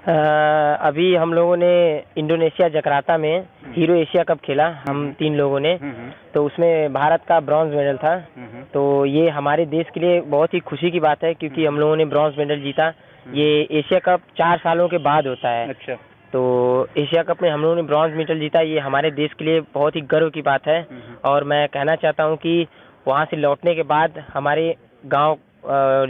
अभी हम लोगों ने इंडोनेशिया जकार्ता में हीरो एशिया कप खेला, हम 3 लोगों ने। तो उसमें भारत का ब्रॉन्ज मेडल था। तो ये हमारे देश के लिए बहुत ही खुशी की बात है, क्योंकि हम लोगों ने ब्रॉन्ज मेडल जीता। ये एशिया कप 4 सालों के बाद होता है। अच्छा। तो एशिया कप में हम लोगों ने ब्रॉन्ज मेडल जीता, ये हमारे देश के लिए बहुत ही गर्व की बात है। और मैं कहना चाहता हूँ कि वहाँ से लौटने के बाद हमारे गांव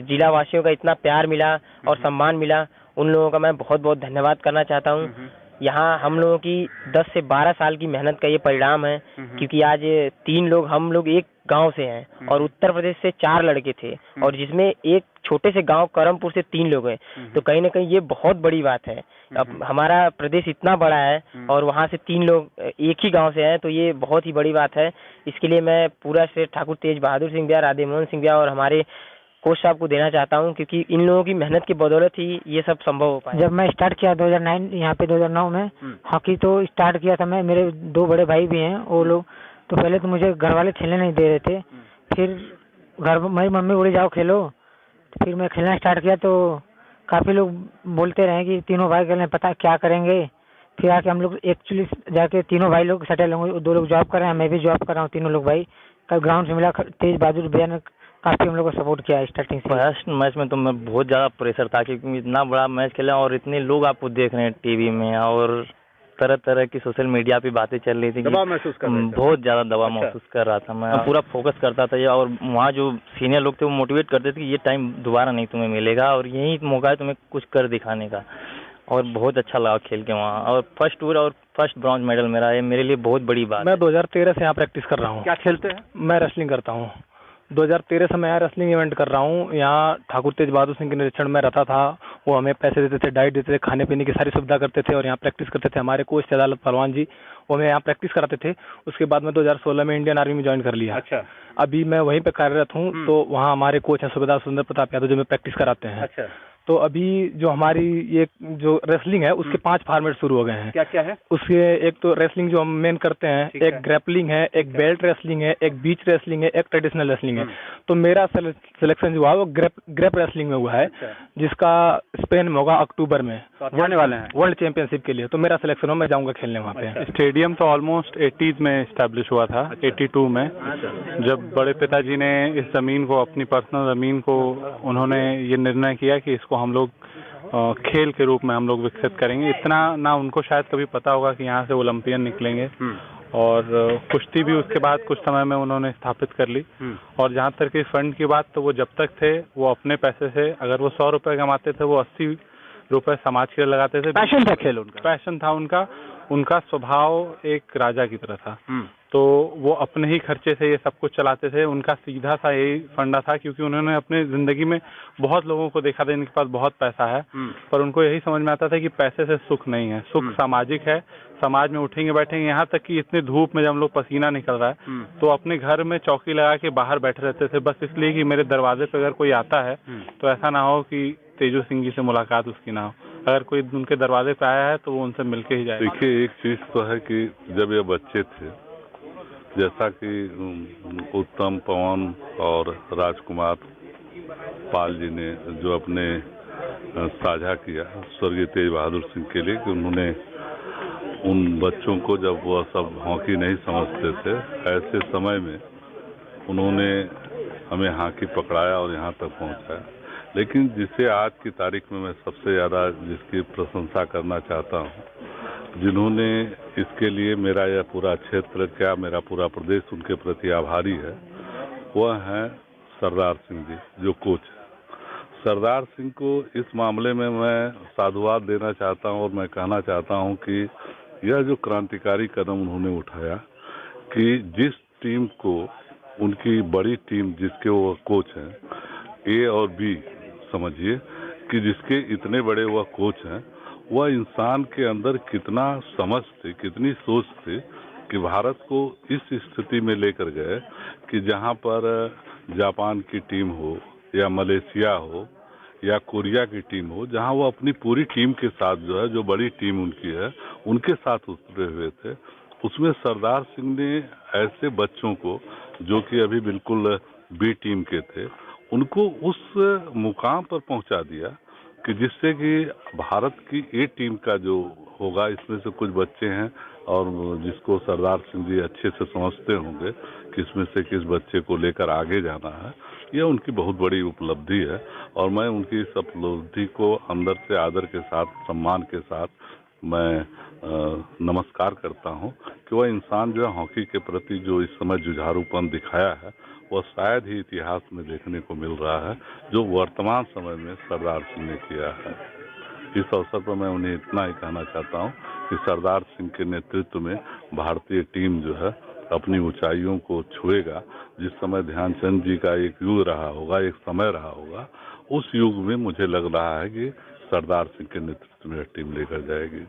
जिला वासियों का इतना प्यार मिला और सम्मान मिला, उन लोगों का मैं बहुत बहुत धन्यवाद करना चाहता हूँ। यहाँ हम लोगों की 10 से 12 साल की मेहनत का ये परिणाम है, क्योंकि आज 3 लोग, हम लोग एक गांव से हैं और उत्तर प्रदेश से 4 लड़के थे, और जिसमें एक छोटे से गांव करमपुर से 3 लोग हैं। तो कहीं ना कहीं ये बहुत बड़ी बात है। अब हमारा प्रदेश इतना बड़ा है और वहाँ से 3 लोग एक ही गांव से हैं, तो ये बहुत ही बड़ी बात है। इसके लिए मैं पूरा श्रेय ठाकुर तेज बहादुर सिंह भैया, राधे मोहन सिंह भैया और हमारे कोच साहब को देना चाहता हूँ, क्योंकि इन लोगों की मेहनत की बदौलत ही ये सब संभव हो पाया। जब मैं स्टार्ट किया 2009 यहाँ पे 2009 में हॉकी, तो स्टार्ट किया था मैं, मेरे 2 बड़े भाई भी हैं, वो लोग तो पहले तो मुझे घर वाले खेलने नहीं दे रहे थे। फिर घर मेरी मम्मी बोली जाओ खेलो, तो फिर मैं खेलना स्टार्ट किया। तो काफ़ी लोग बोलते रहे कि तीनों भाई खेलने, पता क्या करेंगे। फिर आके हम लोग एक्चुअली जाके तीनों भाई लोग सेटल होंगे, 2 लोग जॉब कर रहे हैं, मैं भी जॉब कर रहा हूँ, तीनों लोग भाई। कल ग्राउंड से मिला, तेज बहादुर भैया ने काफ़ी हम लोग को सपोर्ट किया है स्टार्टिंग से। फर्स्ट मैच में तो मैं बहुत ज़्यादा प्रेशर था, क्योंकि इतना बड़ा मैच खेला और इतने लोग आपको देख रहे हैं टीवी में, और तरह तरह की सोशल मीडिया पे बातें चल रही थी। दबाव महसूस कर रहे थे? बहुत ज़्यादा दबाव अच्छा। महसूस कर रहा था मैं। पूरा फोकस करता था, और वहाँ जो सीनियर लोग थे वो मोटिवेट करते थे कि ये टाइम दोबारा नहीं तुम्हें मिलेगा और यही मौका है तुम्हें कुछ कर दिखाने का। और बहुत अच्छा लगा खेल के वहाँ, और फर्स्ट टूर और फर्स्ट ब्रॉन्ज मेडल मेरा है, मेरे लिए बहुत बड़ी बात। मैं 2013 से यहाँ प्रैक्टिस कर रहा हूँ। क्या खेलते हैं? मैं रेसलिंग करता हूँ। 2013 से मैं यहाँ रेसलिंग इवेंट कर रहा हूँ। यहाँ ठाकुर तेज बहादुर सिंह के निरीक्षण में रहता था। वो हमें पैसे देते थे, डाइट देते थे, खाने पीने की सारी सुविधा करते थे, और यहाँ प्रैक्टिस करते थे। हमारे कोच थे अदालत पहलवान जी, वो हमें यहाँ प्रैक्टिस कराते थे। उसके बाद मैं 2016 में इंडियन आर्मी में ज्वाइन कर लिया। अच्छा। अभी मैं वहीं पे कार्यरत हूँ। तो वहाँ हमारे कोच हैं सूबेदार सुंदर प्रताप यादव, जो हमें प्रैक्टिस कराते हैं। अच्छा। तो अभी जो हमारी ये जो रेसलिंग है उसके 5 फॉर्मेट शुरू हो गए हैं। क्या क्या है उसके? एक तो रेसलिंग जो हम मेन करते हैं, एक ग्रैपलिंग है, एक बेल्ट रेसलिंग है, एक बीच रेसलिंग है, एक ट्रेडिशनल रेसलिंग है। तो मेरा सिलेक्शन जो है वो ग्रैप रेसलिंग में हुआ है। अच्छा। जिसका स्पेन में होगा अक्टूबर में, तो जाने वाले हैं वर्ल्ड चैंपियनशिप के लिए। तो मेरा सिलेक्शन हो, मैं जाऊंगा खेलने वहाँ पे। अच्छा। स्टेडियम तो ऑलमोस्ट 80s में इस्टेब्लिश हुआ था। 82 में जब बड़े पिताजी ने इस ज़मीन को, अपनी पर्सनल ज़मीन को, उन्होंने ये निर्णय किया कि इसको हम लोग खेल के रूप में हम लोग विकसित करेंगे। इतना ना उनको शायद कभी पता होगा कि यहाँ से ओलंपियन निकलेंगे। और कुश्ती भी उसके बाद कुछ समय में उन्होंने स्थापित कर ली। और जहाँ तक इस फंड की बात, तो वो जब तक थे वो अपने पैसे से, अगर वो 100 रुपये कमाते थे, वो 80 रुपये समाज के लिए लगाते थे। पैशन था खेल उनका? पैशन था उनका। उनका स्वभाव एक राजा की तरह था। तो वो अपने ही खर्चे से ये सब कुछ चलाते थे। उनका सीधा सा यही फंडा था, क्योंकि उन्होंने अपने जिंदगी में बहुत लोगों को देखा था इनके पास बहुत पैसा है, पर उनको यही समझ में आता था कि पैसे से सुख नहीं है, सुख सामाजिक है। समाज में उठेंगे बैठेंगे, यहाँ तक कि इतनी धूप में जब हम लोग पसीना निकल रहा है तो अपने घर में चौकी लगा के बाहर बैठे रहते थे, बस इसलिए कि मेरे दरवाजे पे अगर कोई आता है तो ऐसा ना हो कि तेजू सिंह जी से मुलाकात उसकी ना हो। अगर कोई उनके दरवाजे पे आया है तो वो उनसे मिलके ही जाए। देखिए, एक चीज तो है कि जब ये बच्चे थे, जैसा कि उत्तम, पवन और राजकुमार पाल जी ने जो अपने साझा किया स्वर्गीय तेज बहादुर सिंह के लिए, कि उन्होंने उन बच्चों को, जब वह सब हॉकी नहीं समझते थे, ऐसे समय में उन्होंने हमें हॉकी पकड़ाया और यहाँ तक पहुँचाया। लेकिन जिसे आज की तारीख में मैं सबसे ज़्यादा जिसकी प्रशंसा करना चाहता हूँ, जिन्होंने इसके लिए, मेरा यह पूरा क्षेत्र क्या, मेरा पूरा प्रदेश उनके प्रति आभारी है, वह हैं सरदार सिंह जी, जो कोच है। सरदार सिंह को इस मामले में मैं साधुवाद देना चाहता हूं, और मैं कहना चाहता हूं कि यह जो क्रांतिकारी कदम उन्होंने उठाया कि जिस टीम को, उनकी बड़ी टीम जिसके वो कोच हैं, ए और बी समझिए, कि जिसके इतने बड़े वह कोच हैं, वह इंसान के अंदर कितना समझ थे, कितनी सोच थी कि भारत को इस स्थिति में लेकर गए कि जहां पर जापान की टीम हो या मलेशिया हो या कोरिया की टीम हो, जहां वो अपनी पूरी टीम के साथ, जो है, जो बड़ी टीम उनकी है, उनके साथ उतरे हुए थे। उसमें सरदार सिंह ने ऐसे बच्चों को, जो कि अभी बिल्कुल बी टीम के थे, उनको उस मुकाम पर पहुंचा दिया कि जिससे कि भारत की ए टीम का जो होगा, इसमें से कुछ बच्चे हैं और जिसको सरदार सिंह जी अच्छे से समझते होंगे कि इसमें से किस बच्चे को लेकर आगे जाना है, यह उनकी बहुत बड़ी उपलब्धि है। और मैं उनकी इस उपलब्धि को अंदर से आदर के साथ, सम्मान के साथ मैं नमस्कार करता हूं कि वह इंसान जो है हॉकी के प्रति जो इस समय जुझारूपन दिखाया है, वह शायद ही इतिहास में देखने को मिल रहा है जो वर्तमान समय में सरदार सिंह ने किया है। इस अवसर पर मैं उन्हें इतना ही कहना चाहता हूं कि सरदार सिंह के नेतृत्व में भारतीय टीम जो है अपनी ऊंचाइयों को छुएगा। जिस समय ध्यानचंद जी का एक युग रहा होगा, एक समय रहा होगा, उस युग में मुझे लग रहा है कि सरदार सिंह के नेतृत्व में टीम लेकर जाएगी।